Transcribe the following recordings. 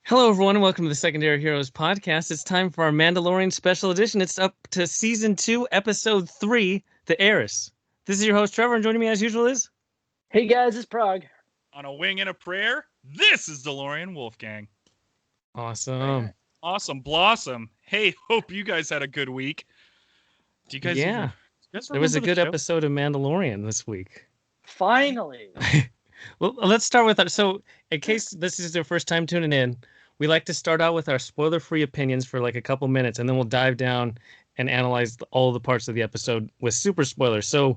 Hello, everyone, and welcome to the Secondary Heroes podcast. It's time for our Mandalorian special edition. It's up to Season 2, Episode 3, The Heiress. This is your host, Trevor, and joining me as usual is... Hey, guys, it's Prague. On a wing and a prayer, this is DeLorean Wolfgang. Awesome. Awesome Blossom. Hey, hope you guys had a good week. Do you guys there was a good episode of Mandalorian this week. Finally. Well, let's start with so in case this is your first time tuning in, we like to start out with our spoiler-free opinions for like a couple minutes, and then we'll dive down and analyze all the parts of the episode with super spoilers. So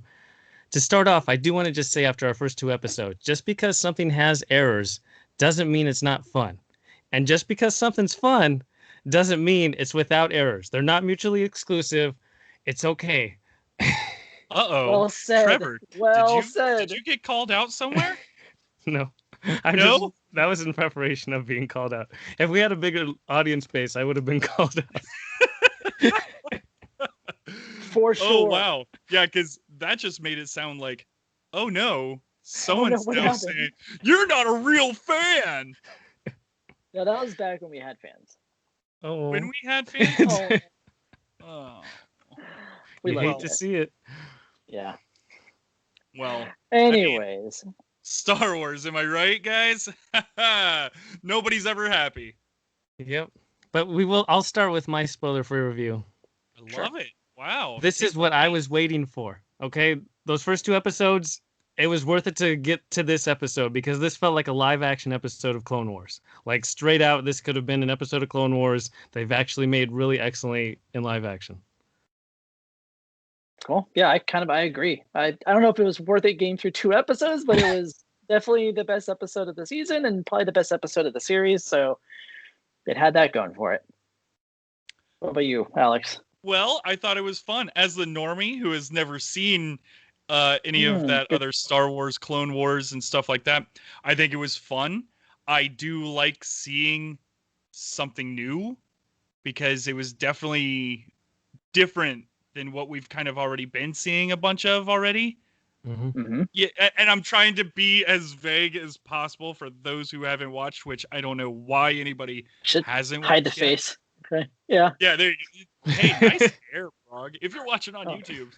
to start off, I do want to just say after our first two episodes, just because something has errors doesn't mean it's not fun. And just because something's fun doesn't mean it's without errors. They're not mutually exclusive. It's okay. Uh-oh. Well said. Trevor, did you get called out somewhere? No. No? That was in preparation of being called out. If we had a bigger audience base, I would have been called out. For sure. Oh, wow. Yeah, because that just made it sound like, oh, no, someone's now saying, you're not a real fan. No, that was back when we had fans. Oh. When we had fans? Oh. We hate to see it. Yeah. Well. Anyways. I mean, Star Wars, am I right, guys? Nobody's ever happy. Yep. But I'll start with my spoiler-free review. I love it. Wow. This is what I was waiting for. Okay? Those first two episodes, it was worth it to get to this episode because this felt like a live-action episode of Clone Wars. Like, straight out, this could have been an episode of Clone Wars they've actually made really excellently in live action. Cool. Yeah, I agree. I don't know if it was worth it getting through two episodes, but it was definitely the best episode of the season and probably the best episode of the series. So it had that going for it. What about you, Alex? Well, I thought it was fun. As the normie who has never seen any of that other Star Wars, Clone Wars, and stuff like that, I think it was fun. I do like seeing something new because it was definitely different than what we've kind of already been seeing a bunch of already. Mm-hmm. Mm-hmm. Yeah, and I'm trying to be as vague as possible for those who haven't watched, which I don't know why anybody hasn't hide watched the face. Okay. Yeah. Yeah, there you go. Hey, nice hair, Frog. If you're watching on YouTube.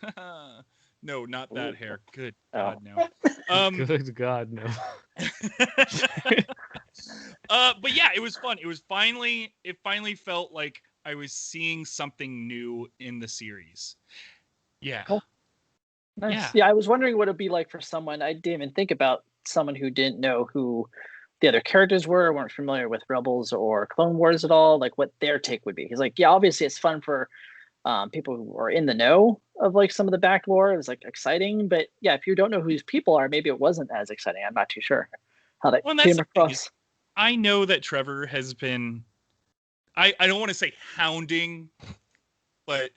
No, not that hair. Good God, no. Good God, no. But yeah, it was fun. It finally felt like I was seeing something new in the series. Yeah. Cool. Nice. Yeah, I was wondering what it'd be like for someone. I didn't even think about someone who didn't know who the other characters were, weren't familiar with Rebels or Clone Wars at all, like what their take would be. He's like, yeah, obviously it's fun for people who are in the know of like some of the back lore. It's like exciting, but yeah, if you don't know who these people are, maybe it wasn't as exciting. I'm not too sure how that came across. I know that Trevor has been, I don't want to say hounding, but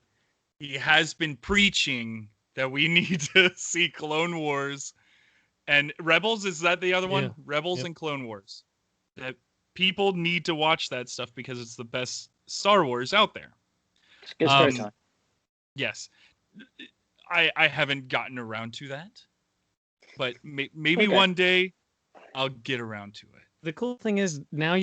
he has been preaching that we need to see Clone Wars and Rebels. Is that the other one? Yeah. Rebels and Clone Wars. That people need to watch that stuff because it's the best Star Wars out there. It's good storytelling. Yes. I haven't gotten around to that, but maybe one day I'll get around to it. The cool thing is now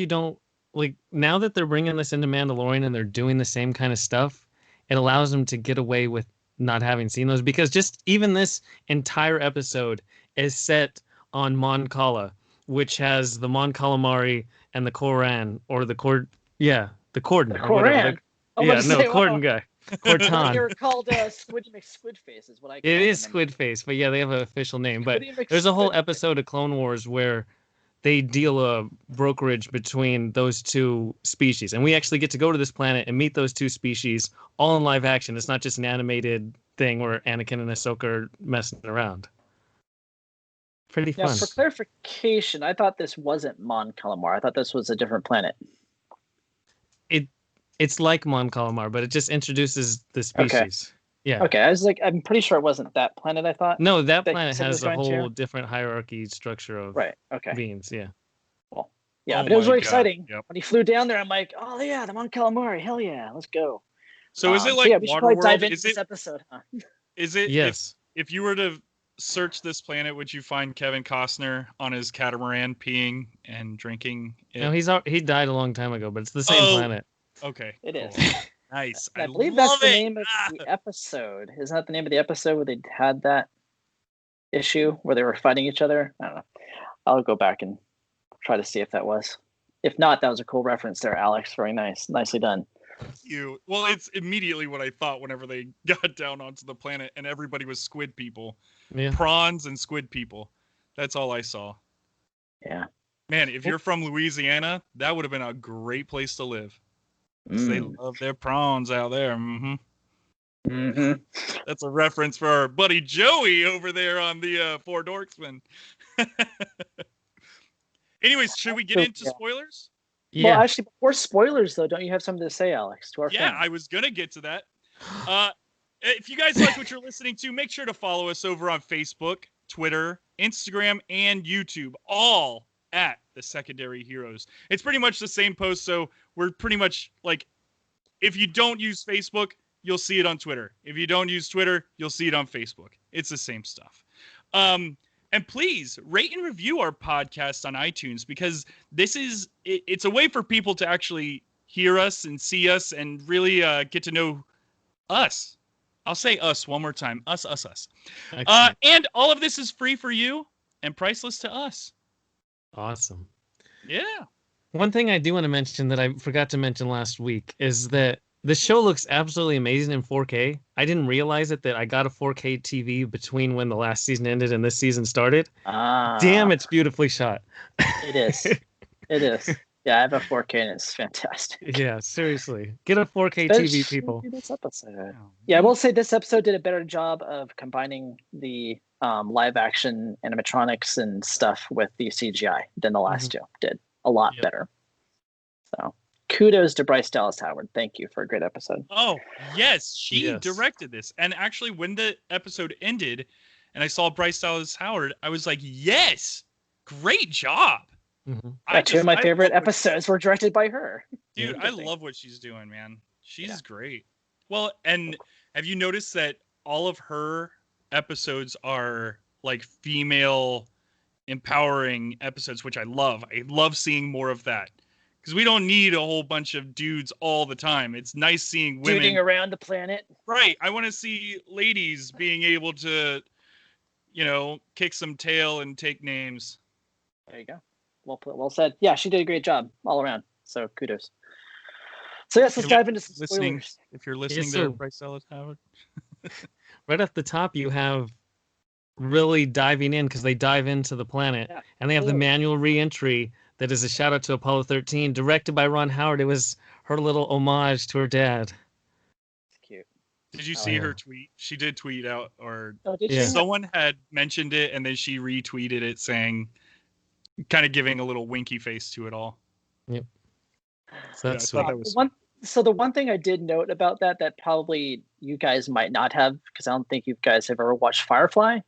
now that they're bringing this into Mandalorian and they're doing the same kind of stuff, it allows them to get away with not having seen those, because just even this entire episode is set on Mon Cala, which has the Mon Calamari and the Koran, or the Corden. The Koran. Corden guy. Cortan. They're called Squid Face is what I call it is Squid Face, but yeah, they have an official name. But there's a whole episode of Clone Wars where they deal a brokerage between those two species. And we actually get to go to this planet and meet those two species all in live action. It's not just an animated thing where Anakin and Ahsoka are messing around. Pretty fun. Now, for clarification, I thought this wasn't Mon Calamari. I thought this was a different planet. It's like Mon Calamari, but it just introduces the species. Okay. Yeah. Okay, I was like, I'm pretty sure it wasn't that planet, I thought. No, that planet has a whole different hierarchy structure of beings, yeah. Well, yeah, but it was really exciting. Yep. When he flew down there, I'm like, oh yeah, the Mon Calamari, hell yeah, let's go. So is it like we should probably dive into this episode, huh? Is it? Yes. If you were to search this planet, would you find Kevin Costner on his catamaran peeing and drinking it? No, he died a long time ago, but it's the same planet. Okay. It cool. is. Nice. I believe that's the name of the episode. Isn't that the name of the episode where they had that issue where they were fighting each other? I don't know. I'll go back and try to see if that was. If not, that was a cool reference there, Alex. Very nice. Nicely done. You. Well, it's immediately what I thought whenever they got down onto the planet and everybody was squid people. Yeah. Prawns and squid people. That's all I saw. Yeah. Man, if you're from Louisiana, that would have been a great place to live. They love their prawns out there. Mm-hmm. Mm-hmm. That's a reference for our buddy Joey over there on the Four Dorksmen. Anyways, should we get into spoilers? Yeah. Well, actually, before spoilers, though, don't you have something to say, Alex, to our fans? I was going to get to that. If you guys like what you're listening to, make sure to follow us over on Facebook, Twitter, Instagram, and YouTube, all at The Secondary Heroes. It's pretty much the same post, so we're pretty much like, if you don't use Facebook, you'll see it on Twitter. If you don't use Twitter, you'll see it on Facebook. It's the same stuff. And please rate and review our podcast on iTunes, because it's a way for people to actually hear us and see us and really get to know us. I'll say us one more time. Us. And all of this is free for you and priceless to us. Awesome. Yeah. One thing I do want to mention that I forgot to mention last week is that the show looks absolutely amazing in 4K. I didn't realize it that I got a 4K TV between when the last season ended and this season started. Damn, it's beautifully shot. It is. It is. Yeah, I have a 4K and it's fantastic. Yeah, seriously. Get a 4K TV, people. This episode. Yeah, I will say this episode did a better job of combining the live action animatronics and stuff with the CGI than the last two did. A lot better. So kudos to Bryce Dallas Howard. Thank you for a great episode. Oh, yes. She directed this. And actually, when the episode ended and I saw Bryce Dallas Howard, I was like, yes, great job. Mm-hmm. Two of my favorite episodes were directed by her. Dude, I love what she's doing, man. She's great. Well, and have you noticed that all of her episodes are like female empowering episodes, which I love. I love seeing more of that. Because we don't need a whole bunch of dudes all the time. It's nice seeing women duding around the planet. Right. I want to see ladies being able to, kick some tail and take names. There you go. Well said. Yeah, she did a great job all around. So kudos. So yes, let's dive into some spoilers. If you're listening to Bryce Dallas Howard. Right off the top, you have really diving in, because they dive into the planet, and they have the manual re-entry that is a shout out to Apollo 13, directed by Ron Howard. It was her little homage to her dad. It's cute. Did you see her tweet? She did tweet out, or she? Someone had mentioned it, and then she retweeted it saying, kind of giving a little winky face to it all. Yep. So that's So the one thing I did note about that probably you guys might not have, because I don't think you guys have ever watched Firefly,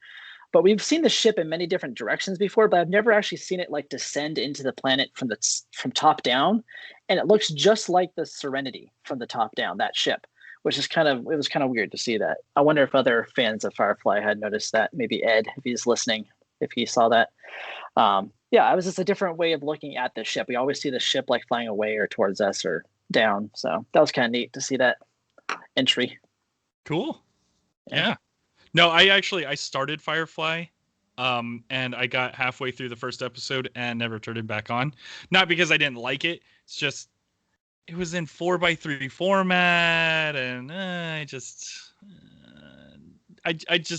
but we've seen the ship in many different directions before, but I've never actually seen it like descend into the planet from top down, and it looks just like the Serenity from the top down, that ship, which is it was kind of weird to see that. I wonder if other fans of Firefly had noticed that. Maybe Ed, if he's listening, if he saw that. It was just a different way of looking at the ship. We always see the ship like flying away or towards us or down. So that was kind of neat to see that entry. Cool. Yeah. No, I started Firefly, and I got halfway through the first episode and never turned it back on. Not because I didn't like it. It's just, it was in 4:3 format, and I just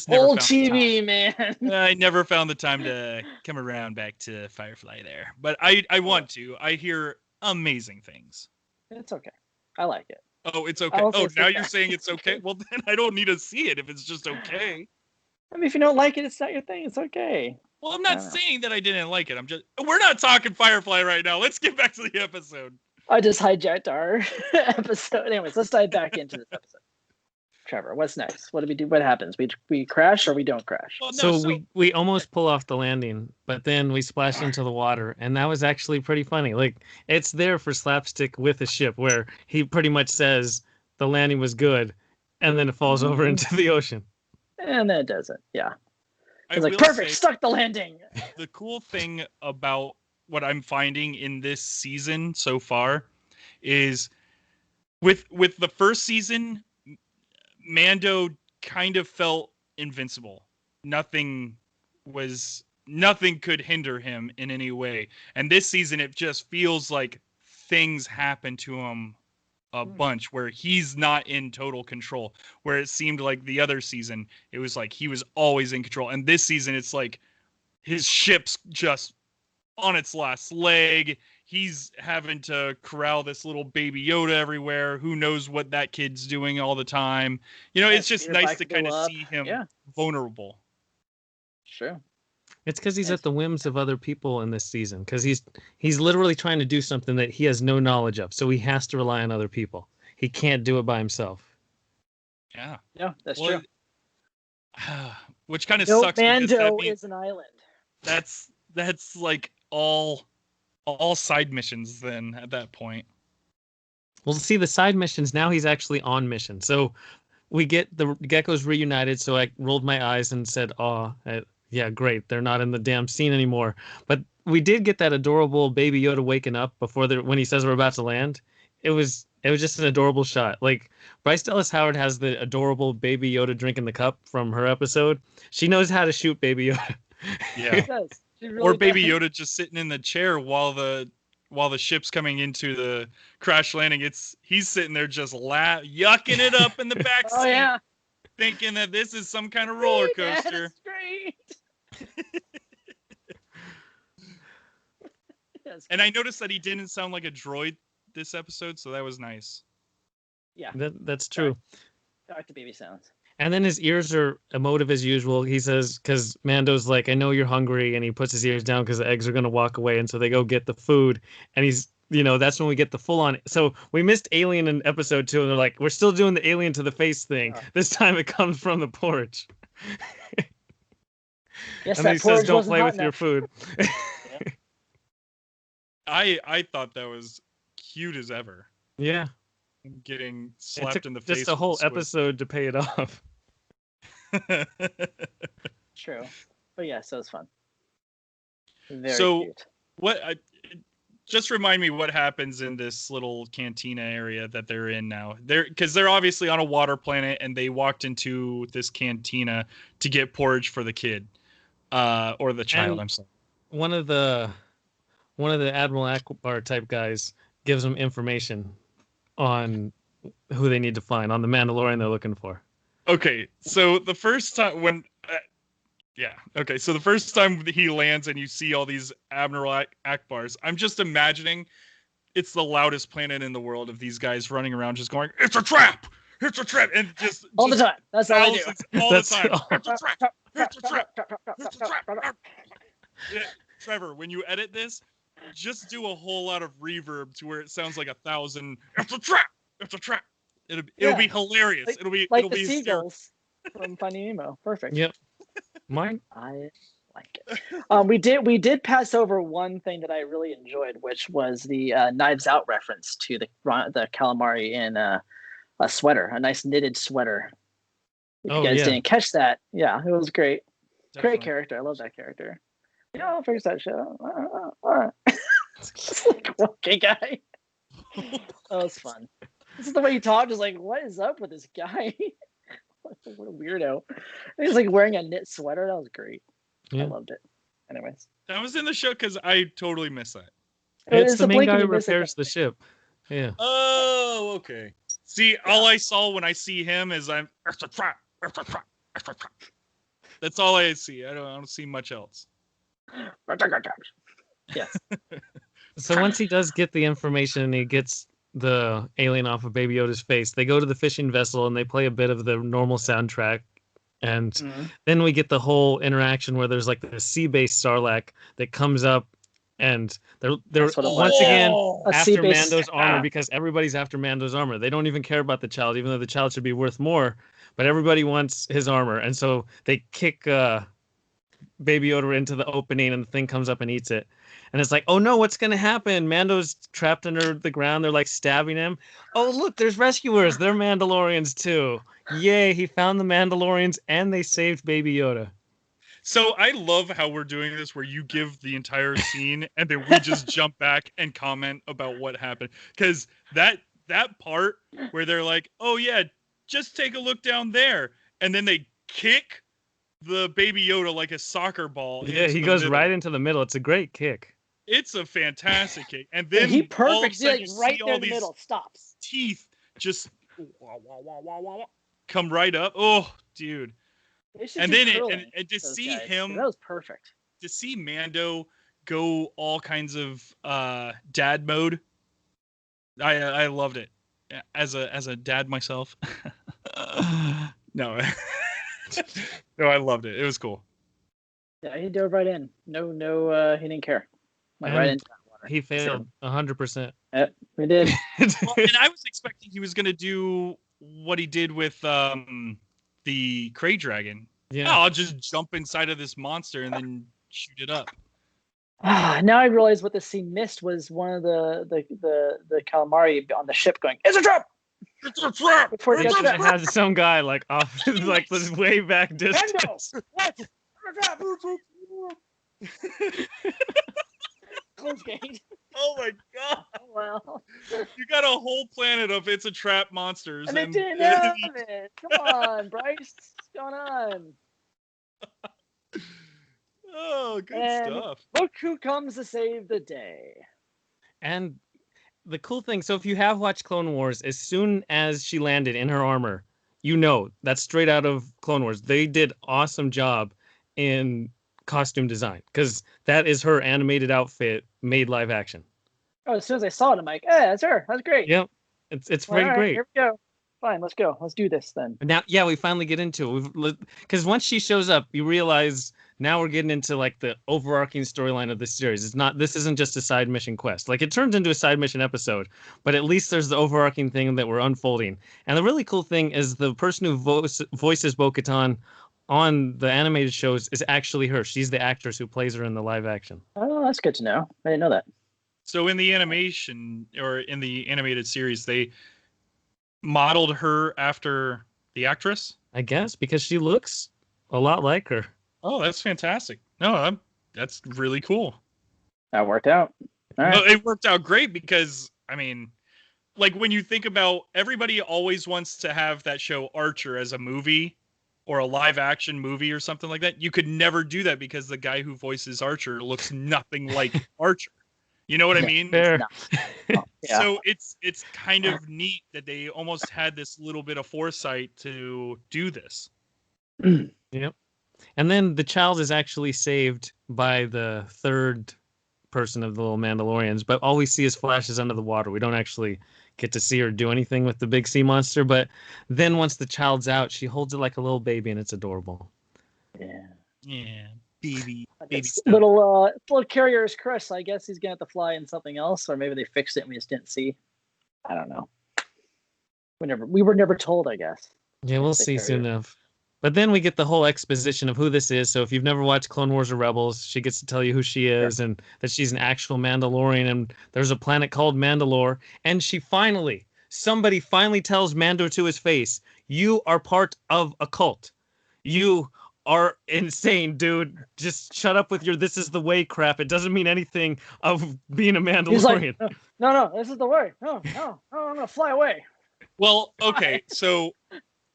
never old found TV, man. I never found the time to come around back to Firefly there, but I want to. I hear amazing things. It's okay. I like it. Oh, it's okay. Oh, now you're saying it's okay? Well, then I don't need to see it if it's just okay. I mean, if you don't like it, it's not your thing. It's okay. Well, I'm not saying that I didn't like it. We're not talking Firefly right now. Let's get back to the episode. I just hijacked our episode. Anyways, let's dive back into this episode. Trevor, what's next? What do we do? What happens? We crash or we don't crash? Well, no, so we almost pull off the landing, but then we splash into the water, and that was actually pretty funny. Like, it's there for slapstick with a ship, where he pretty much says the landing was good, and then it falls over into the ocean. And then it doesn't. Yeah. It's like, perfect, stuck the landing. The cool thing about what I'm finding in this season so far is with the first season, Mando kind of felt invincible. Nothing could hinder him in any way. And this season, it just feels like things happen to him a bunch where he's not in total control. Where it seemed like the other season, it was like he was always in control. And this season, it's like his ship's just on its last leg. He's having to corral this little baby Yoda everywhere. Who knows what that kid's doing all the time? You know, it's just nice to kind of see him vulnerable. Sure. It's because he's at the whims of other people in this season. Because he's literally trying to do something that he has no knowledge of. So he has to rely on other people. He can't do it by himself. Yeah. Yeah, that's true. Which kind of sucks. Mando is an island. That's like all side missions then at that point. Well, see, the side missions, now he's actually on mission. So we get the geckos reunited. So I rolled my eyes and said, oh, yeah, great. They're not in the damn scene anymore. But we did get that adorable baby Yoda waking up when he says we're about to land. It was just an adorable shot. Like, Bryce Dallas Howard has the adorable baby Yoda drinking the cup from her episode. She knows how to shoot baby Yoda. Yeah. She does. She really or baby Yoda just sitting in the chair while the ship's coming into the crash landing. He's sitting there just yucking it up in the back seat. Oh yeah. Thinking that this is some kind of roller coaster. That's great. And I noticed that he didn't sound like a droid this episode, so that was nice. Yeah. That's true. Back to baby sounds. And then his ears are emotive as usual. He says, because Mando's like, I know you're hungry. And he puts his ears down because the eggs are going to walk away. And so they go get the food. And he's, that's when we get the full on. So we missed Alien in episode 2. And they're like, we're still doing the alien to the face thing. Oh. This time it comes from the porch. Yes, and he says, don't play with your food. I thought that was cute as ever. Yeah. Getting slapped in the face. Just a whole episode to pay it off. True, but yeah, so it's fun. Very cute. Just remind me what happens in this little cantina area that they're in now. Because they're obviously on a water planet, and they walked into this cantina to get porridge for the kid, or the child. And I'm sorry. One of the Admiral Akbar type guys gives them information on who they need to find, on the Mandalorian they're looking for. Okay, so the first time so the first time he lands and you see all these Admiral Akbars, I'm just imagining it's the loudest planet in the world of these guys running around just going, it's a trap! It's a trap! And just all the time. That's all I do. All the time. It's a trap! It's a trap! It's a trap! Yeah, Trevor, when you edit this, just do a whole lot of reverb to where it sounds like 1,000. It's a trap! It's a trap! It'll be hilarious. It'll be the seagulls from Finding Nemo. Perfect. Yep. Mine. I like it. We did pass over one thing that I really enjoyed, which was the Knives Out reference to the calamari in a sweater, a nice knitted sweater. If you guys didn't catch that, yeah, it was great. Definitely. Great character. I love that character. Yeah, I'll fix that shit out. It's like, okay, guy. That was fun. This is the way he talked. Is like, what is up with this guy? What a weirdo. He's like wearing a knit sweater. That was great. Yeah. I loved it. Anyways, that was in the show because I totally missed that. It's the main guy who repairs the ship. Yeah. Oh, okay. See, all I saw when I see him is it's a trap. It's a trap. It's a trap. That's all I see. I don't see much else. Yes. So once he does get the information and he gets the alien off of Baby Yoda's face, they go to the fishing vessel and they play a bit of the normal soundtrack. And then we get the whole interaction where there's like the sea-based Sarlacc that comes up, and they're once again after Mando's armor, because everybody's after Mando's armor. They don't even care about the child, even though the child should be worth more. But everybody wants his armor, and so they kick Baby Yoda into the opening, and the thing comes up and eats it. And it's like, oh no, what's gonna happen? Mando's trapped under the ground. They're like stabbing him. Oh look, there's rescuers. They're Mandalorians too. Yay! He found the Mandalorians, and they saved Baby Yoda. So I love how we're doing this, where you give the entire scene and then we just jump back and comment about what happened. Because that part where they're like, "Oh yeah, just take a look down there," and then they kick the Baby Yoda like a soccer ball. Yeah, he goes right into the middle. It's a great kick. It's a fantastic kick, and then he all of a perfect. sudden Like you right see there all in the these middle, stops. teeth just come right up. Oh, dude! And then and to see guys, him, that was perfect. To see Mando go all kinds of dad mode, I loved it. As a dad myself, no, no, I loved it. It was cool. Yeah, he dove right in. No, he didn't care. Went And right into that water. he failed 100%. Yep, we did. Well, and I was expecting he was going to do what he did with the Krayt Dragon. Yeah, I'll just jump inside of this monster and then shoot it up. Now I realize what the scene missed was one of the calamari on the ship going, "It's a trap! It's a trap!" Before it it has some guy like off like this way back distance. What? It's a trap! Close gate. Oh my god! Well, You got a whole planet of it's a trap monsters, and it didn't have it. Come on, Bryce, what's going on? Oh, good stuff. Look who comes to save the day. And the cool thing, so if you have watched Clone Wars, as soon as she landed in her armor, you know that's straight out of Clone Wars. They did awesome job in costume design because that is her animated outfit made live action. Oh, as soon as I saw it, I'm like, "Hey, that's her. That's great." Yep, it's All very right, great. Here we go. Fine, let's go. Let's do this then. Now, yeah, we finally get into it. Because once she shows up, you realize now we're getting into like the overarching storyline of this series. This isn't just a side mission quest. Like it turns into a side mission episode, but at least there's the overarching thing that we're unfolding. And the really cool thing is the person who voices Bo-Katan on the animated shows is actually her. She's the actress who plays her in the live action. Oh, that's good to know. I didn't know that. So in the animation or in the animated series, they modeled her after the actress, I guess, because she looks a lot like her. Oh, that's fantastic. No, that's really cool. That worked out. All right. Well, it worked out great because, I mean, like when you think about, everybody always wants to have that show Archer as a movie or a live action movie or something like that. You could never do that because the guy who voices Archer looks nothing like Archer. You know what I mean? Fair. Oh, yeah. So it's kind of neat that they almost had this little bit of foresight to do this. Yep. And then the child is actually saved by the third person of the little Mandalorians, but all we see is flashes under the water. We don't actually get to see her do anything with the big sea monster, but then once the child's out, she holds it like a little baby and it's adorable. Yeah, baby little carrier is Chris. I guess he's gonna have to fly in something else, or maybe they fixed it and we just didn't see. I don't know. We were never told, I guess. Yeah, we'll see soon enough. But then we get the whole exposition of who this is. So if you've never watched Clone Wars or Rebels, she gets to tell you who she is and that she's an actual Mandalorian and there's a planet called Mandalore. And somebody finally tells Mando to his face, "You are part of a cult. You are insane, dude. Just shut up with your 'this is the way' crap. It doesn't mean anything of being a Mandalorian." He's like, no, this is the way. No, I'm gonna fly away. Well, okay, so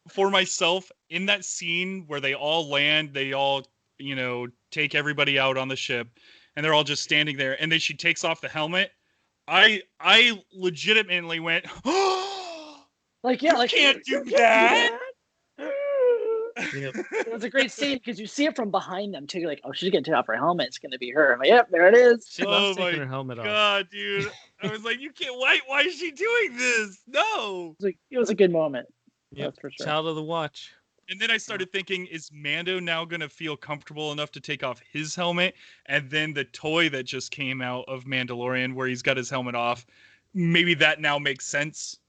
for myself, in that scene where they all land, they all, take everybody out on the ship, and they're all just standing there, and then she takes off the helmet. I legitimately went, "Oh, like, yeah, you can't do that." Yep. It was a great scene because you see it from behind them too. You're like, "Oh, she's gonna take off her helmet. It's gonna be her." I'm like, "Yep, there it is." She loves taking her helmet off. God, dude! I was like, "You can't. Why is she doing this? No!" It was a good moment. Yep. That's for sure. Child of the Watch. And then I started thinking, is Mando now going to feel comfortable enough to take off his helmet? And then the toy that just came out of Mandalorian where he's got his helmet off, maybe that now makes sense?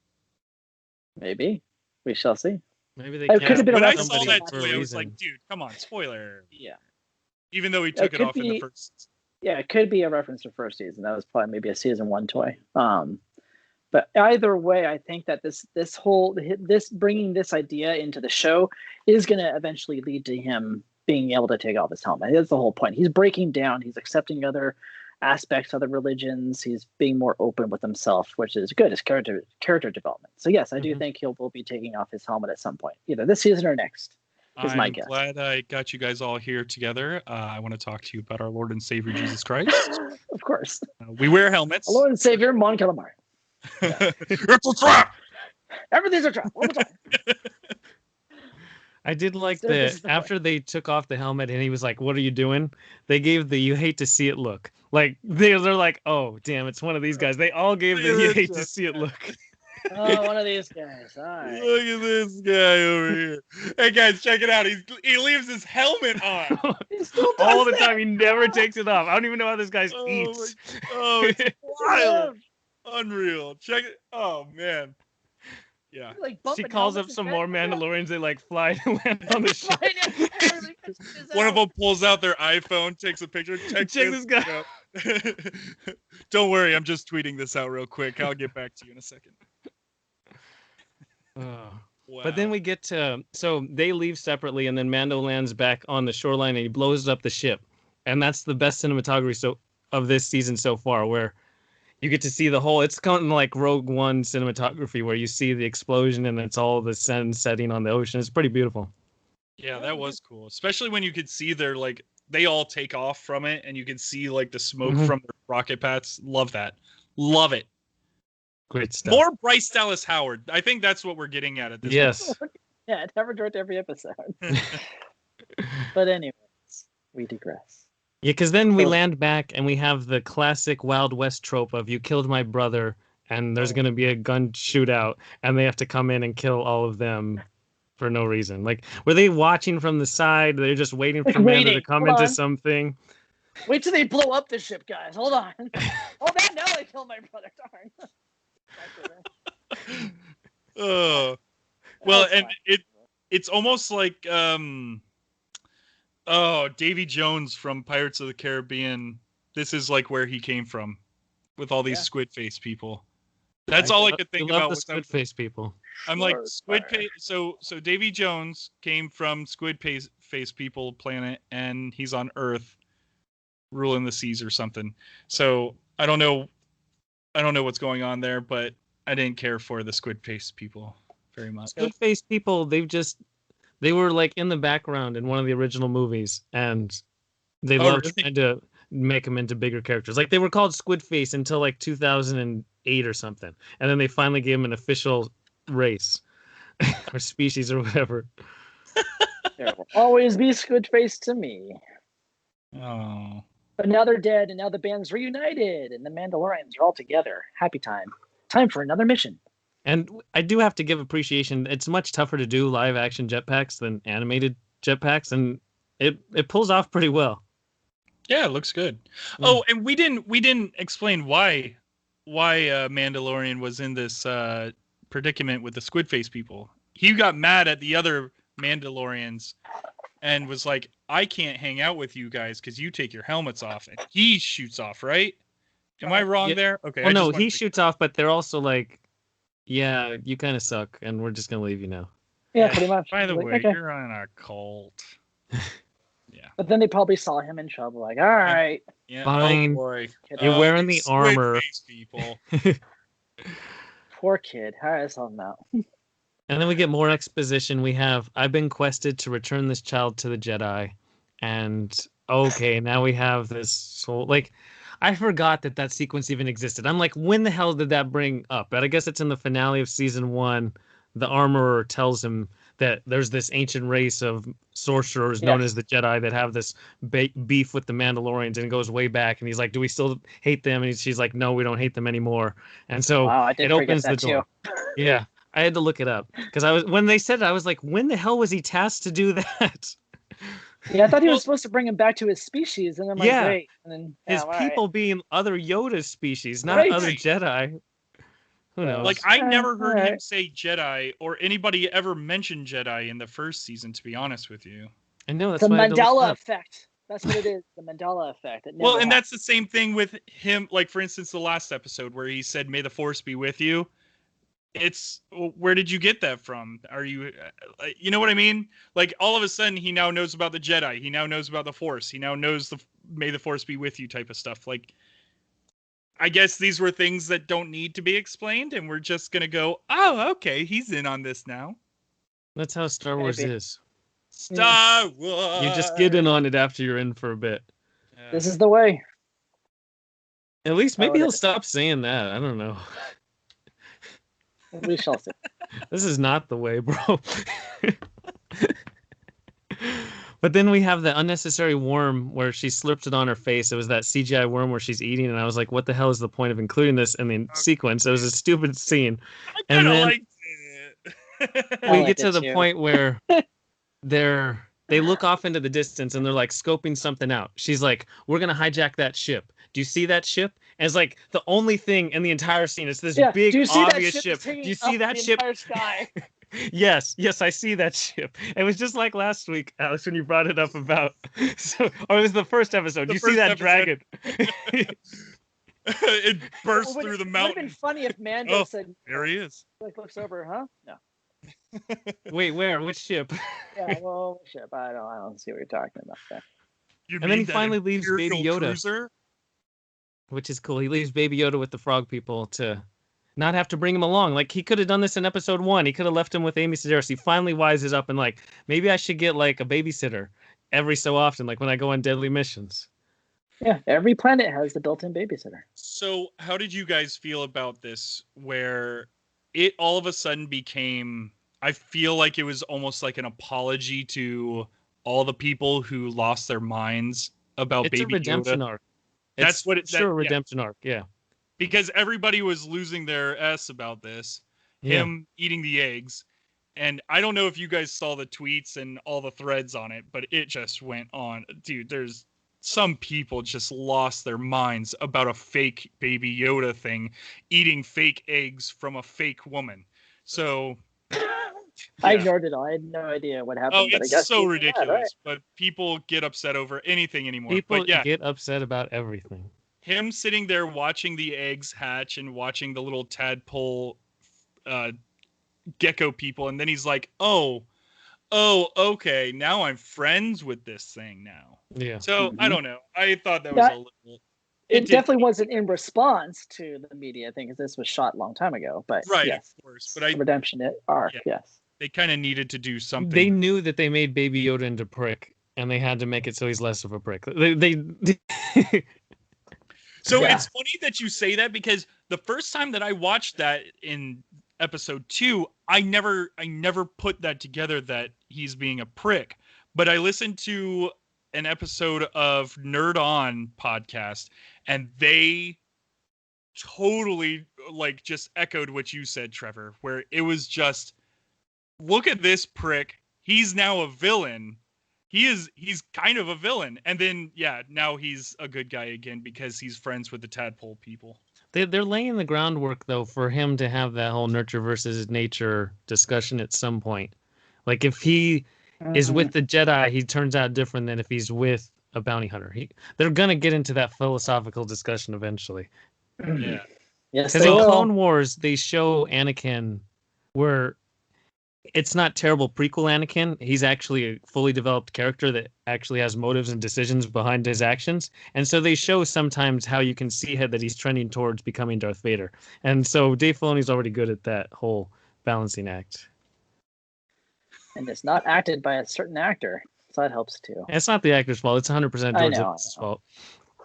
Maybe. We shall see. Maybe they could have been when a I saw that for a toy, I was reason. like, dude, come on, spoiler. Yeah. Even though he took it off in the first. Yeah, it could be a reference to first season. That was probably maybe a season 1 toy. But either way, I think that this bringing this idea into the show is going to eventually lead to him being able to take off his helmet. That's the whole point. He's breaking down. He's accepting other aspects of the religions. He's being more open with himself, which is good. His character development. So yes, I do think will be taking off his helmet at some point, either this season or next. I'm glad I got you guys all here together. I want to talk to you about our Lord and Savior Jesus Christ. Of course. We wear helmets. Our Lord and Savior, Mon Calamari. Yeah. It's a trap! Everything's a trap. All the time. I did like that after they took off the helmet and he was like, "What are you doing?" They gave the "you hate to see it" look. Like they're like, "Oh, damn, it's one of these guys." They all gave the "you hate to see it" look. Oh, one of these guys. All right. Look at this guy over here. Hey guys, check it out. He leaves his helmet on all the time. He never takes it off. I don't even know how this guy eats. It's wild, unreal. Check it. Oh man. Yeah. Like she calls up some more Mandalorians. They like fly and land on the ship. One of them pulls out their iPhone, takes a picture. Check this guy. Don't worry, I'm just tweeting this out real quick. I'll get back to you in a second. Wow. But then we get to, so they leave separately, and then Mando lands back on the shoreline and he blows up the ship, and that's the best cinematography of this season so far, where you get to see the whole. It's kind of like Rogue One cinematography, where you see the explosion and it's all the sun setting on the ocean. It's pretty beautiful. Yeah, that was cool, especially when you could see their they all take off from it, and you can see like the smoke from their rocket pads. Love that. Love it. Great stuff. More Bryce Dallas Howard. I think that's what we're getting at this point. Yeah, never direct every episode. But anyways, we digress. Yeah, because then we land back and we have the classic Wild West trope of "you killed my brother" and there's going to be a gun shootout and they have to come in and kill all of them for no reason. Like, were they watching from the side? They're just waiting for Mando to come into something. Wait till they blow up the ship, guys. Hold on. Oh, man, now they killed my brother. Darn. Oh, well, and it's almost like Davy Jones from Pirates of the Caribbean. This is like where he came from, with all these squid face people. That's all I could think about. The squid face people. I'm like squid face. So Davy Jones came from squid face people planet, and he's on Earth, ruling the seas or something. So I don't know what's going on there, but I didn't care for the squid face people very much. Squid face people, they were like in the background in one of the original movies, and they loved trying to make them into bigger characters. Like, they were called Squid Face until like 2008 or something, and then they finally gave them an official race or species or whatever. There will always be Squid Face to me. Oh. But now they're dead, and now the band's reunited, and the Mandalorians are all together. Happy time. Time for another mission. And I do have to give appreciation. It's much tougher to do live action jetpacks than animated jetpacks, and it pulls off pretty well. Yeah, it looks good. Oh, and we didn't explain why Mandalorian was in this predicament with the squid face people. He got mad at the other Mandalorians and was like, "I can't hang out with you guys because you take your helmets off," and he shoots off, right? Am I wrong there? Okay. Well, no, he shoots off, but they're also like, "Yeah, you kind of suck, and we're just gonna leave you now." Yeah, pretty much. By the way, you're on a cult. Yeah. But then they probably saw him in trouble. Like, all right, yeah. Fine. Oh, boy. You're wearing the armor. People. Poor kid. All right, let's help him out. And then we get more exposition. We have, "I've been quested to return this child to the Jedi," and okay, now we have this soul. Like, I forgot that sequence even existed. I'm like, when the hell did that bring up? But I guess it's in the finale of season 1. The armorer tells him that there's this ancient race of sorcerers known as the Jedi that have this beef with the Mandalorians, and it goes way back. And he's like, "Do we still hate them?" And she's like, "No, we don't hate them anymore." And so it opens the door. Yeah, I had to look it up because when they said it, I was like, when the hell was he tasked to do that? Yeah, I thought he was supposed to bring him back to his species, and then great. And then his people being other Yoda's species, not other Jedi. Who knows? Like, I never heard him say Jedi or anybody ever mention Jedi in the first season, to be honest with you. I know, that's the Mandela effect. That's what it is. The Mandela effect. Well, and that's the same thing with him. Like, for instance, the last episode where he said, "May the Force be with you." it's where did you get that from? Are you, you know what I mean? Like all of a sudden he now knows about the Jedi. He now knows about the Force. He now knows the may the Force be with you type of stuff. Like, I guess these were things that don't need to be explained, and we're just gonna go, oh, okay, he's in on this now. That's how Star Wars is. Star Wars. You just get in on it after you're in for a bit. This is the way. At least maybe he'll stop saying that. I don't know. We shall see. This is not the way, bro. But then we have the unnecessary worm where she slurped it on her face. It was that CGI worm where she's eating, and I was like, what the hell is the point of including this in the sequence? It was a stupid scene. And then liked it. We get to the point where they look off into the distance and they're like scoping something out. She's like, we're going to hijack that ship. Do you see that ship? And it's like the only thing in the entire scene is this big, obvious ship. Do you see that ship? Sky? Yes, I see that ship. It was just like last week, Alex, when you brought it up about. Or it was the first episode. Do you see that dragon? It burst through the mountain. It would have been funny if Mando said, there he is. Like looks over, huh? No. Wait, where? Which ship? Yeah, well, ship. I don't see what you're talking about there. And then he finally leaves Baby Yoda, cruiser? Which is cool. He leaves Baby Yoda with the frog people to not have to bring him along. Like, he could have done this in episode 1. He could have left him with Amy Sedaris. He finally wises up and like, maybe I should get like a babysitter every so often, like when I go on deadly missions. Yeah, every planet has the built-in babysitter. So how did you guys feel about this, where it all of a sudden became, I feel like it was almost like an apology to all the people who lost their minds about Baby Yoda. It's a redemption arc. That's what it's a redemption arc, yeah. Because everybody was losing their S about this, him eating the eggs. And I don't know if you guys saw the tweets and all the threads on it, but it just went on. Dude, there's some people just lost their minds about a fake Baby Yoda thing, eating fake eggs from a fake woman. So I ignored it all. I had no idea what happened. Oh, it's so ridiculous. Right? But people get upset over anything anymore. People get upset about everything. Him sitting there watching the eggs hatch and watching the little tadpole gecko people, and then he's like, oh, okay, now I'm friends with this thing now. Yeah. So I don't know. I thought that was a little. It definitely wasn't in response to the media thing, because this was shot a long time ago. But right, yes, of course. But redemption arc, yes. They kind of needed to do something. They knew that they made Baby Yoda into a prick, and they had to make it so he's less of a prick. So it's funny that you say that, because the first time that I watched that in episode 2, I never put that together that he's being a prick. But I listened to an episode of Nerd On podcast, and they totally like just echoed what you said, Trevor, where it was just, look at this prick. He's now a villain. He's kind of a villain. And then, now he's a good guy again because he's friends with the tadpole people. They're laying the groundwork, though, for him to have that whole nurture versus nature discussion at some point. Like, if he is with the Jedi, he turns out different than if he's with a bounty hunter. They're going to get into that philosophical discussion eventually. Yeah. Yes, because in Clone Wars, they show Anakin where it's not terrible prequel Anakin. He's actually a fully developed character that actually has motives and decisions behind his actions. And so they show sometimes how you can see that he's trending towards becoming Darth Vader. And so Dave Filoni's already good at that whole balancing act. And it's not acted by a certain actor, so that helps too. And it's not the actor's fault. It's 100% George Lucas's fault.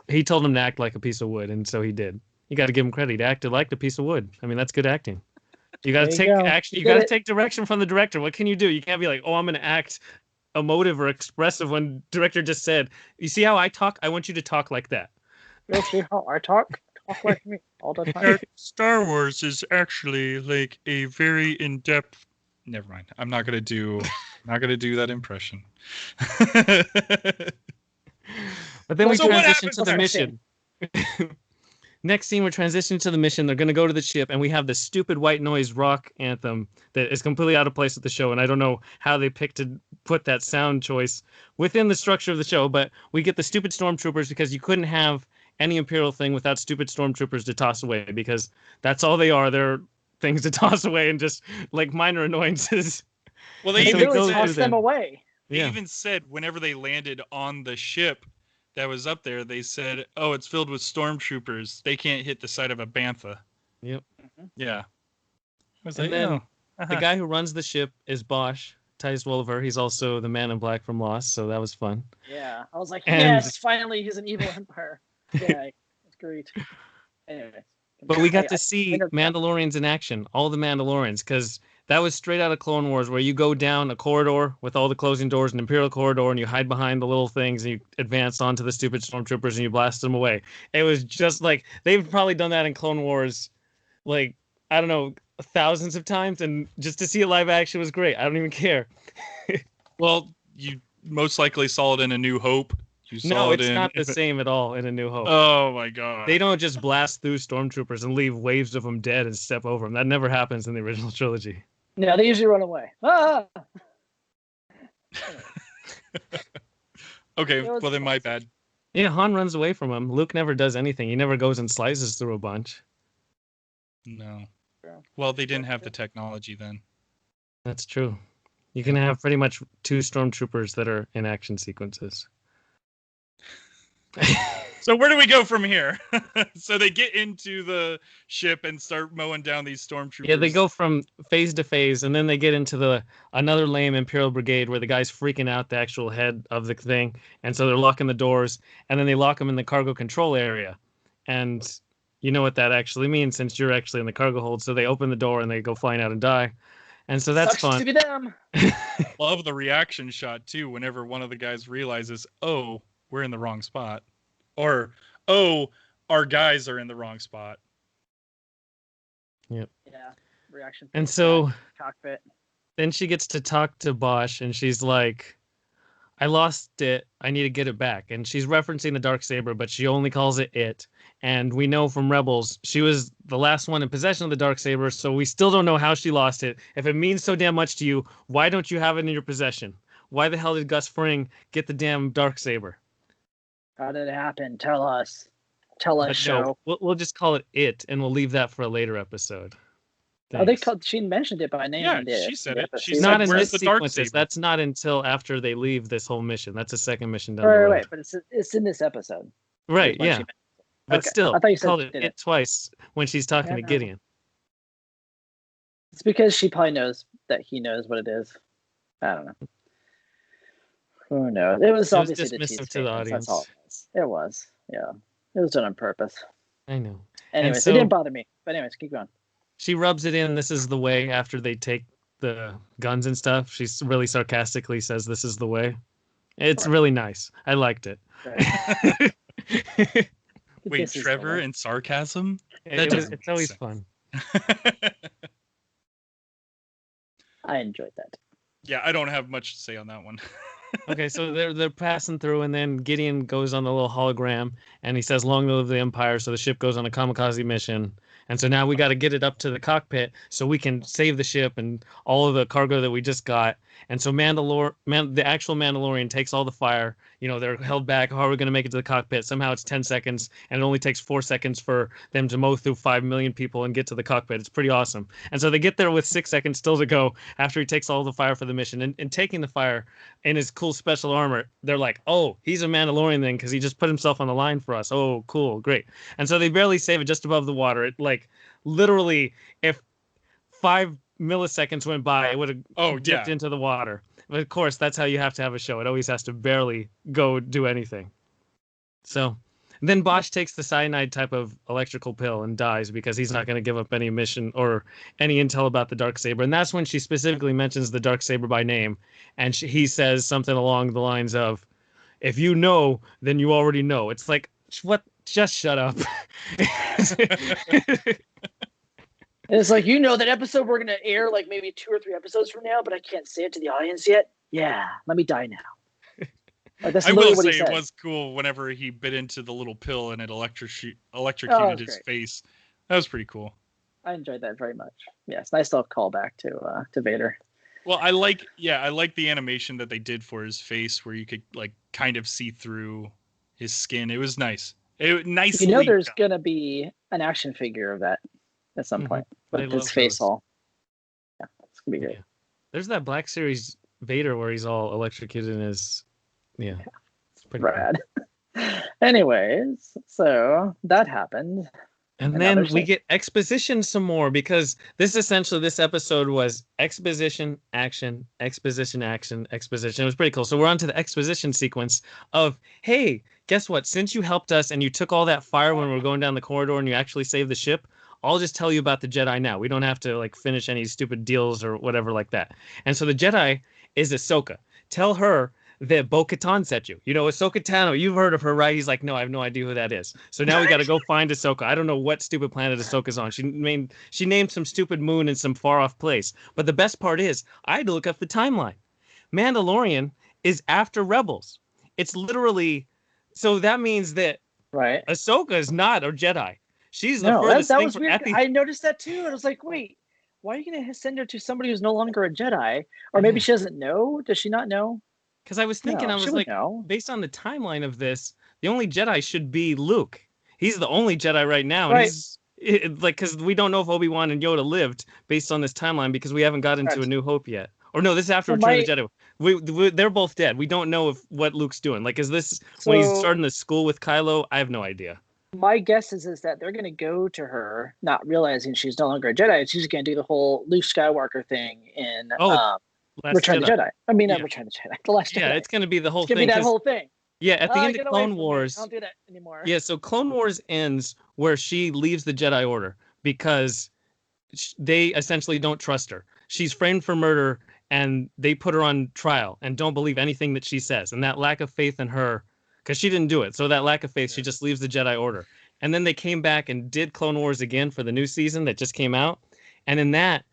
He told him to act like a piece of wood, and so he did. You got to give him credit. He acted like a piece of wood. I mean, that's good acting. You got to take action. You got to take direction from the director. What can you do? You can't be like, oh, I'm going to act emotive or expressive when director just said, you see how I talk? I want you to talk like that. You see how I talk? Talk like me all the time. Star Wars is actually like a very in-depth. Never mind. I'm not gonna do that impression. But then we transition to the mission. Next scene, we're transitioning to the mission. They're going to go to the ship, and we have the stupid white noise rock anthem that is completely out of place with the show, and I don't know how they picked to put that sound choice within the structure of the show, but we get the stupid stormtroopers because you couldn't have any Imperial thing without stupid stormtroopers to toss away, because that's all they are. They're things to toss away and just like minor annoyances. Well, They they literally tossed them away. They even said whenever they landed on the ship that was up there, they said, "Oh, it's filled with stormtroopers. They can't hit the side of a bantha." Yep. Yeah. And then the guy who runs the ship is Bosch, Titus Wolver. He's also the Man in Black from Lost, so that was fun. Yeah, I was like, yes, finally he's an evil empire. Yeah, it's great. Anyway. But we got to see Mandalorians in action, all the Mandalorians, because that was straight out of Clone Wars, where you go down a corridor with all the closing doors, an Imperial corridor, and you hide behind the little things, and you advance onto the stupid stormtroopers, and you blast them away. It was just like, they've probably done that in Clone Wars, like, I don't know, thousands of times, and just to see it live action was great. I don't even care. Well, you most likely saw it in A New Hope. No, it's not the same at all in A New Hope. Oh my god. They don't just blast through stormtroopers and leave waves of them dead and step over them. That never happens in the original trilogy. No, they usually run away. Ah! Okay, well then my bad. Yeah, Han runs away from him. Luke never does anything. He never goes and slices through a bunch. No. Well, they didn't have the technology then. That's true. You can have pretty much 2 stormtroopers that are in action sequences. So where do we go from here? So they get into the ship and start mowing down these stormtroopers. Yeah, they go from phase to phase, and then they get into another lame Imperial Brigade where the guy's freaking out, the actual head of the thing, and so they're locking the doors, and then they lock him in the cargo control area. And you know what that actually means since you're actually in the cargo hold, so they open the door and they go flying out and die. And so that's fun. To be them. Love the reaction shot too whenever one of the guys realizes, "Oh, we're in the wrong spot," or "Oh, our guys are in the wrong spot." Yep. Yeah. Reaction. And so cockpit. Then she gets to talk to Bosch, and she's like, "I lost it. I need to get it back." And she's referencing the Darksaber, but she only calls it. And we know from Rebels, she was the last one in possession of the Darksaber, so we still don't know how she lost it. If it means so damn much to you, why don't you have it in your possession? Why the hell did Gus Fring get the damn Darksaber? How did it happen? Tell us. Tell us, show. No, we'll just call it, and we'll leave that for a later episode. Thanks. She mentioned it by name. Yeah, she said it. She's not in this sequences. That's not until after they leave this whole mission. That's a second mission down the road. Right, but it's in this episode. Right, yeah. But still, I thought you called it twice when she's talking to Gideon. It's because she probably knows that he knows what it is. I don't know. Who knows? It was obviously dismissive to the audience. That's all it was. It was, yeah. It was done on purpose. I know. Anyways, it didn't bother me. But anyways, keep going. She rubs it in. This is the way after they take the guns and stuff. She really sarcastically says, "This is the way." It's really nice. I liked it. Right. Wait, Trevor and sarcasm? It's always fun. I enjoyed that. Yeah, I don't have much to say on that one. Okay, so they're passing through, and then Gideon goes on the little hologram, and he says, "Long live the Empire." So the ship goes on a kamikaze mission, and so now we got to get it up to the cockpit so we can save the ship and all of the cargo that we just got. And so the actual Mandalorian takes all the fire. You know, they're held back. How are we going to make it to the cockpit? Somehow it's 10 seconds, and it only takes 4 seconds for them to mow through 5 million people and get to the cockpit. It's pretty awesome. And so they get there with 6 seconds still to go after he takes all the fire for the mission. And taking the fire in his cool special armor, they're like, "Oh, he's a Mandalorian then because he just put himself on the line for us. Oh, cool, great." And so they barely save it just above the water. It, like, literally, if 5 milliseconds went by, it would have dipped into the water. But of course, that's how you have to have a show. It always has to barely go do anything. So then Bosch takes the cyanide type of electrical pill and dies because he's not going to give up any mission or any intel about the Darksaber. And that's when she specifically mentions the Darksaber by name. And he says something along the lines of, "If you know, then you already know." It's like, what? Just shut up. It's like, you know, that episode we're going to air like maybe 2 or 3 episodes from now, but I can't say it to the audience yet. Yeah, let me die now. That's I will say it was cool whenever he bit into the little pill and it electrocuted his face. That was pretty cool. I enjoyed that very much. Yes, nice little callback to Vader. Well, I like the animation that they did for his face where you could like kind of see through his skin. It was nice. Nicely there's going to be an action figure of that at some point. with his face those. all. Yeah, it's gonna be great. Yeah. There's that Black Series Vader where he's all electrocuted in his. Yeah. It's pretty rad. Anyways, so that happened. And then we get exposition some more because this episode was exposition, action, exposition, action, exposition. It was pretty cool. So we're on to the exposition sequence of, hey, guess what? Since you helped us and you took all that fire when we were going down the corridor and you actually saved the ship, I'll just tell you about the Jedi now. We don't have to like finish any stupid deals or whatever like that. And so the Jedi is Ahsoka. Tell her that Bo-Katan sent you. You know, Ahsoka Tano, you've heard of her, right? He's like, no, I have no idea who that is. So now we got to go find Ahsoka. I don't know what stupid planet Ahsoka's on. She named some stupid moon in some far off place. But the best part is, I had to look up the timeline. Mandalorian is after Rebels. It's literally, so that means that Ahsoka is not a Jedi. She's the furthest that thing was weird. I noticed that too. And I was like, wait, why are you going to send her to somebody who's no longer a Jedi? Or maybe she doesn't know. Does she not know? Because I was thinking, I was like, based on the timeline of this, the only Jedi should be Luke. He's the only Jedi right now. And he's like, because we don't know if Obi-Wan and Yoda lived based on this timeline because we haven't gotten to A New Hope yet. Or no, this is after Return of the Jedi. They're both dead. We don't know what Luke's doing. Like, is this when he's starting the school with Kylo? I have no idea. My guess is that they're going to go to her, not realizing she's no longer a Jedi. She's going to do the whole Luke Skywalker thing in Return of the Jedi. I mean, not Return of the Jedi. The Last Jedi. Yeah, it's going to be the whole thing. It's going to be that whole thing. Yeah, at the end of Clone Wars. I don't do that anymore. Yeah, so Clone Wars ends where she leaves the Jedi Order because they essentially don't trust her. She's framed for murder, and they put her on trial and don't believe anything that she says. And that lack of faith in her, because she didn't do it. So that lack of faith, she just leaves the Jedi Order. And then they came back and did Clone Wars again for the new season that just came out. And in that,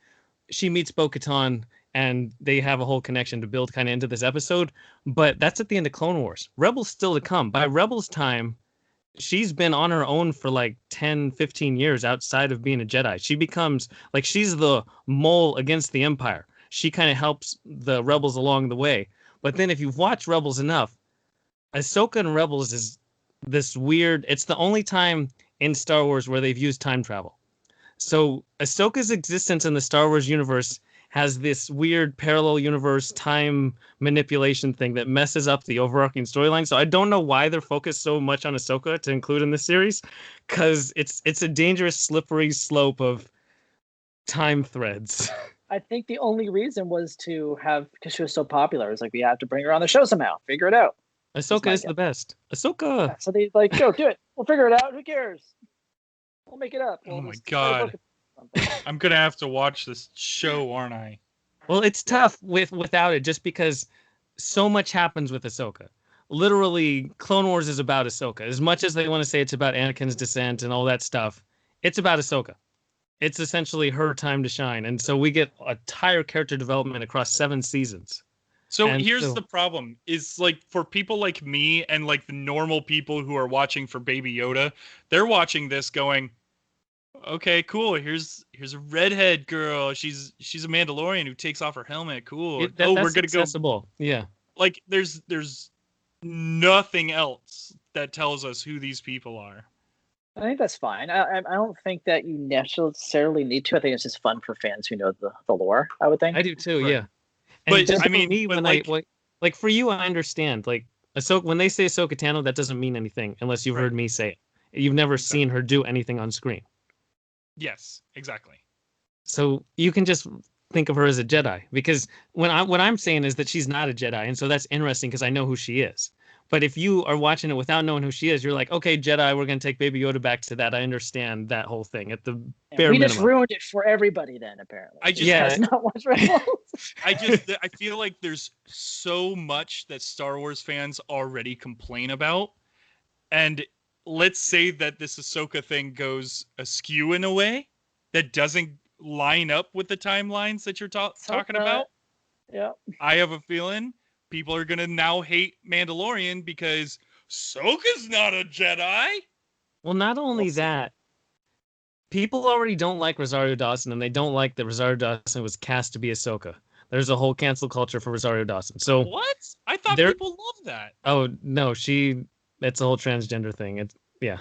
she meets Bo-Katan, and they have a whole connection to build kind of into this episode. But that's at the end of Clone Wars. Rebels still to come. By Rebels time, she's been on her own for like 10, 15 years outside of being a Jedi. She becomes, like, she's the mole against the Empire. She kind of helps the Rebels along the way. But then if you've watched Rebels enough, Ahsoka in Rebels is this weird, it's the only time in Star Wars where they've used time travel. So Ahsoka's existence in the Star Wars universe has this weird parallel universe time manipulation thing that messes up the overarching storyline. So I don't know why they're focused so much on Ahsoka to include in this series, because it's a dangerous, slippery slope of time threads. I think the only reason was to have, because she was so popular, it's like, we have to bring her on the show somehow. Figure it out. Ahsoka is the best. Ahsoka. Yeah, so they like, go do it. We'll figure it out. Who cares? We'll make it up. Oh my God. I'm going to have to watch this show, aren't I? Well, it's tough without it, just because so much happens with Ahsoka. Literally, Clone Wars is about Ahsoka. As much as they want to say it's about Anakin's descent and all that stuff, it's about Ahsoka. It's essentially her time to shine. And so we get entire character development across 7 seasons. So here's the problem, is like for people like me and like the normal people who are watching for Baby Yoda, they're watching this going, okay, cool. Here's a redhead girl. She's a Mandalorian who takes off her helmet. Cool. We're gonna accessible. Go. Yeah. Like there's nothing else that tells us who these people are. I think that's fine. I don't think that you necessarily need to. I think it's just fun for fans who know the lore, I would think. I do too. Right. Yeah. And but I mean, me, when like for you, I understand. Like Ahsoka, when they say Ahsoka Tano, that doesn't mean anything unless you've heard me say it. You've never seen her do anything on screen. Yes, exactly. So you can just think of her as a Jedi, because what I'm saying is that she's not a Jedi, and so that's interesting because I know who she is. But if you are watching it without knowing who she is, you're like, okay, Jedi, we're going to take Baby Yoda back to that. I understand that whole thing at the bare minimum. We just ruined it for everybody then, apparently. Not watch Rebels. I feel like there's so much that Star Wars fans already complain about. And let's say that this Ahsoka thing goes askew in a way that doesn't line up with the timelines that you're talking about. Yeah. I have a feeling people are going to now hate Mandalorian because Ahsoka's not a Jedi. Well, not only that, people already don't like Rosario Dawson, and they don't like that Rosario Dawson was cast to be Ahsoka. There's a whole cancel culture for Rosario Dawson. So what? I thought people loved that. Oh, no, it's a whole transgender thing. Yeah.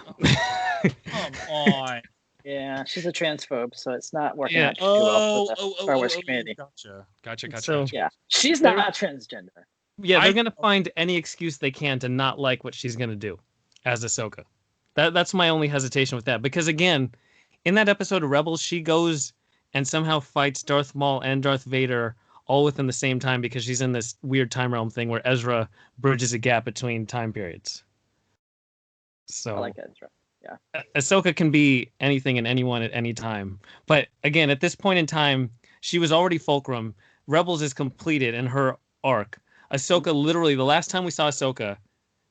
Come on. Yeah, she's a transphobe, so it's not working out too well for the Star Wars community. Gotcha. So, yeah, she's not transgender. Yeah, they're gonna find any excuse they can to not like what she's gonna do as Ahsoka. That's my only hesitation with that, because again, in that episode of Rebels, she goes and somehow fights Darth Maul and Darth Vader all within the same time because she's in this weird time realm thing where Ezra bridges a gap between time periods. So I like Ezra. Yeah. Ahsoka can be anything and anyone at any time. But again, at this point in time, she was already Fulcrum. Rebels is completed in her arc. Ahsoka, literally, the last time we saw Ahsoka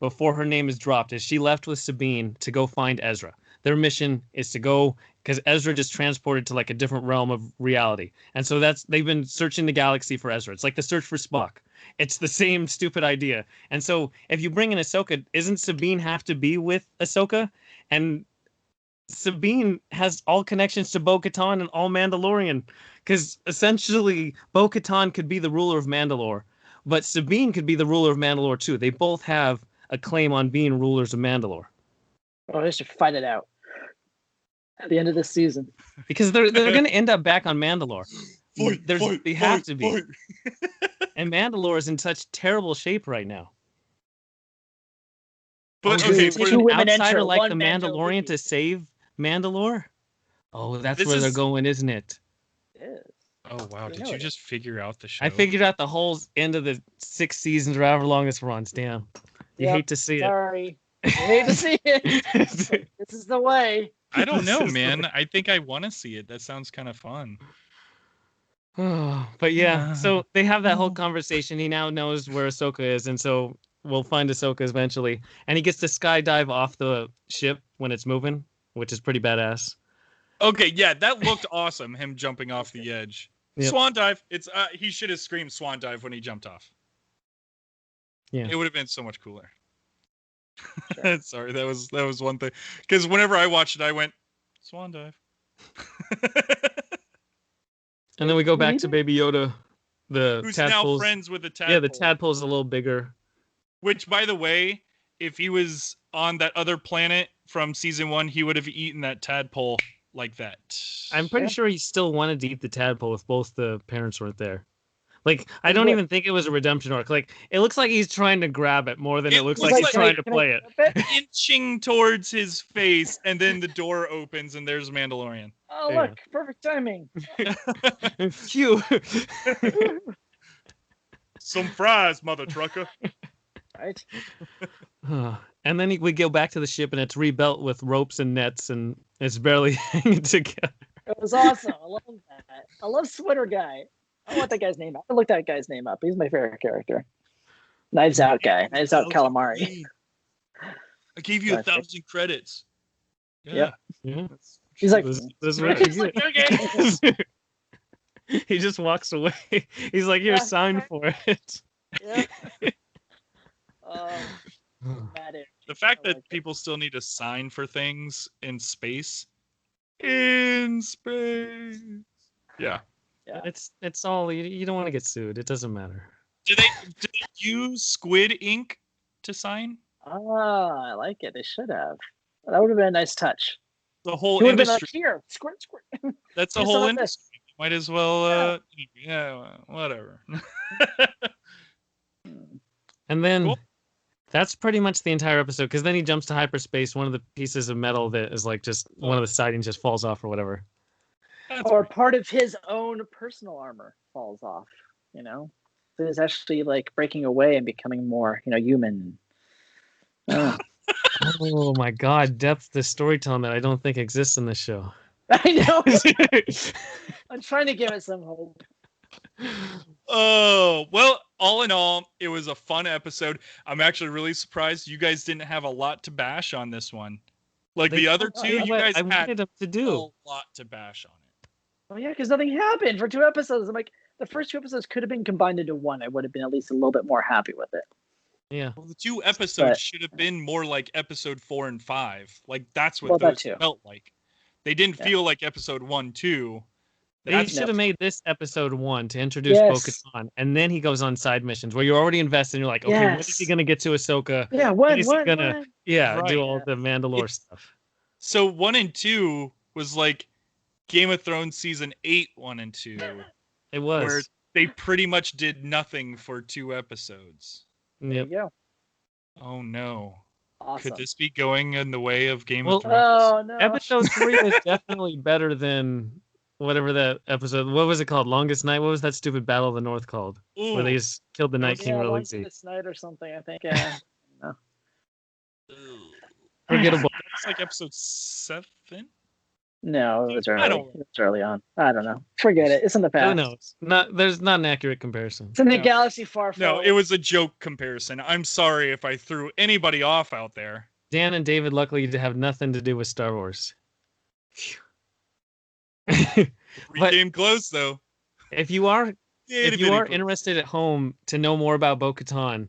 before her name is dropped is she left with Sabine to go find Ezra. Their mission is to go, because Ezra just transported to like a different realm of reality. And so they've been searching the galaxy for Ezra. It's like the search for Spock. It's the same stupid idea. And so if you bring in Ahsoka, isn't Sabine have to be with Ahsoka? And Sabine has all connections to Bo-Katan and all Mandalorian, because essentially Bo-Katan could be the ruler of Mandalore, but Sabine could be the ruler of Mandalore too. They both have a claim on being rulers of Mandalore. Oh, they should fight it out at the end of this season, because they're going to end up back on Mandalore. They have to be. And Mandalore is in such terrible shape right now. But okay, for an outsider like the Mandalorian to save Mandalore? Oh, that's where they're going, isn't it? It is. Oh, wow. Did you just figure out the show? I figured out the whole end of the 6 seasons or however long this runs. Damn. You hate to see it. Sorry. I hate to see it. This is the way. I don't know, man. I think I want to see it. That sounds kind of fun. But yeah, so they have that whole conversation. He now knows where Ahsoka is, and so we'll find Ahsoka eventually. And he gets to skydive off the ship when it's moving, which is pretty badass. Okay, yeah, that looked awesome, him jumping off the edge. Yep. Swan dive. It's he should have screamed swan dive when he jumped off. Yeah. It would have been so much cooler. Sure. Sorry, that was one thing. Because whenever I watched it, I went, swan dive. And then we go back to Baby Yoda. Who's now friends with the tadpole. Yeah, the tadpole's a little bigger. Which, by the way, if he was on that other planet from season 1, he would have eaten that tadpole like that. I'm pretty sure he still wanted to eat the tadpole if both the parents weren't there. Like, I don't even think it was a redemption arc. Like, it looks like he's trying to grab it more than it looks like he's trying to play it. Inching towards his face, and then the door opens, and there's Mandalorian. Oh, look. Perfect timing. Phew. Some fries, mother trucker. Right. And then we go back to the ship, and it's rebuilt with ropes and nets, and it's barely hanging together. It was awesome. I love that. I love Sweater Guy. I want that guy's name. I looked that guy's name up. He's my favorite character. Knives Out guy. Knives Out calamari. I gave you 1,000 credits. Yeah. He's like, this like he just walks away. He's like, "Here, sign for it." Yeah. The fact that people still need to sign for things in space. In space. Yeah. Yeah. It's all you don't want to get sued. It doesn't matter. Do they use squid ink to sign? I like it. They should have. That would have been a nice touch. The whole industry. Like, here, squirt. That's the whole industry. Might as well. Whatever. And then that's pretty much the entire episode. Because then he jumps to hyperspace. One of the pieces of metal that is like just one of the sidings just falls off or whatever. Or part of his own personal armor falls off, So he's actually like breaking away and becoming more, human. Oh my God, depth to storytelling that I don't think exists in this show. I know. I'm trying to give it some hope. Oh, well, all in all, it was a fun episode. I'm actually really surprised you guys didn't have a lot to bash on this one. Like the other two, you guys had a lot to bash on it. Oh yeah, because nothing happened for 2 episodes. I'm like, the first 2 episodes could have been combined into one. I would have been at least a little bit more happy with it. Yeah. Well, the 2 episodes should have been more like episode 4 and 5. Like that's what those felt like. They didn't feel like episode 1, 2. They should have made this episode 1 to introduce Bo-Katan, and then he goes on side missions where you're already invested. And you're like, okay, when is he gonna get to Ahsoka? Yeah, when is he gonna do all the Mandalore stuff? So 1 and 2 was like Game of Thrones season 8, 1 and 2. It was. Where they pretty much did nothing for 2 episodes. There you go. Oh no. Awesome. Could this be going in the way of Game of Thrones? Oh no. Episode 3 is definitely better than whatever that episode. What was it called? Longest Night? What was that stupid Battle of the North called? Ooh. Where they just killed the Night King really easy. Longest Night or something, I think. Yeah. No. Forgettable. It's like episode 7? No, it was early. It was early on. I don't know. Forget it. It's in the past. Who knows? There's not an accurate comparison. It's in the galaxy far, far No, away. it was a joke comparison. I'm sorry if I threw anybody off out there. Dan and David, luckily, have nothing to do with Star Wars. Game close though. If you are interested at home to know more about Bo-Katan,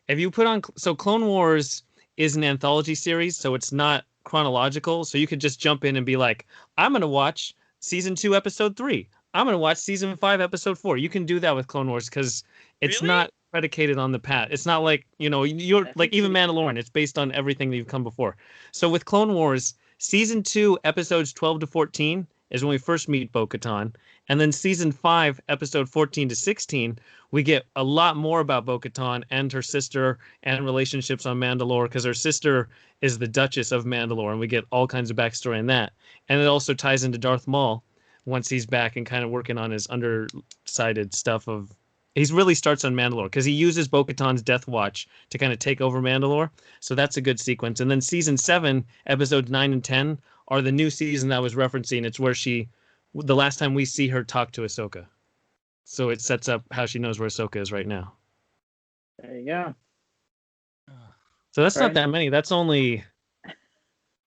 if you put on Clone Wars is an anthology series, so it's not chronological. So you could just jump in and be like, I'm gonna watch season 2, episode 3. I'm gonna watch season 5, episode 4. You can do that with Clone Wars because it's not predicated on the past. It's not like you're like even Mandalorian. It's based on everything that you've come before. So with Clone Wars, season 2, episodes 12 to 14 is when we first meet Bo-Katan. And then season 5, episode 14 to 16, we get a lot more about Bo-Katan and her sister and relationships on Mandalore because her sister is the Duchess of Mandalore, and we get all kinds of backstory in that. And it also ties into Darth Maul once he's back and kind of working on his undersided stuff of... He really starts on Mandalore because he uses Bo-Katan's Death Watch to kind of take over Mandalore. So that's a good sequence. And then season 7, episodes 9 and 10 are the new season that I was referencing. It's where the last time we see her talk to Ahsoka. So it sets up how she knows where Ahsoka is right now. There you go. So that's not that many. That's only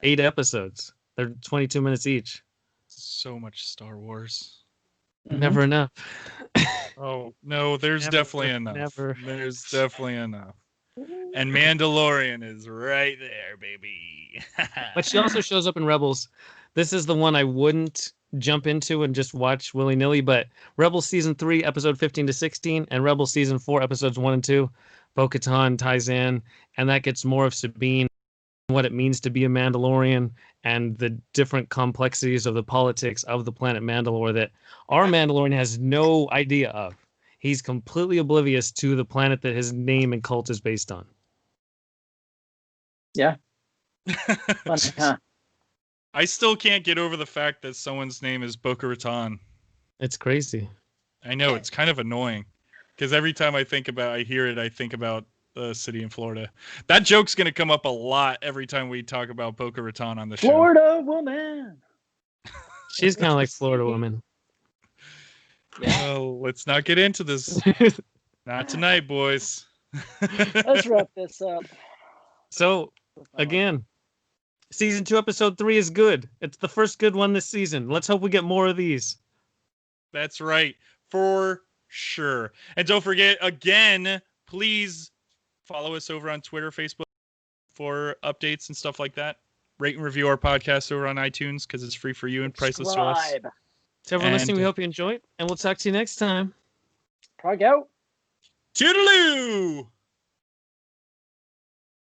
8 episodes. They're 22 minutes each. So much Star Wars. Never enough. Oh, no, there's definitely enough. There's definitely enough. And Mandalorian is right there, baby. But she also shows up in Rebels. This is the one I wouldn't jump into and just watch willy-nilly, but Rebels season 3, episode 15 to 16, and Rebels season 4, episodes 1 and 2, Bo-Katan ties in, and that gets more of Sabine, what it means to be a Mandalorian, and the different complexities of the politics of the planet Mandalore that our Mandalorian has no idea of. He's completely oblivious to the planet that his name and cult is based on. Yeah. I still can't get over the fact that someone's name is Boca Raton. It's crazy. I know, it's kind of annoying. Because every time I hear it, I think about the city in Florida. That joke's going to come up a lot every time we talk about Boca Raton on the show. Florida woman! She's kind of like Florida woman. Well, let's not get into this. Not tonight, boys. Let's wrap this up. So, again, season 2, episode 3 is good. It's the first good one this season. Let's hope we get more of these. That's right. For sure. And don't forget, again, please follow us over on Twitter, Facebook for updates and stuff like that. Rate and review our podcast over on iTunes because it's free for you and priceless to us. To everyone listening, we hope you enjoyed, and we'll talk to you next time. Prog out. Toodaloo!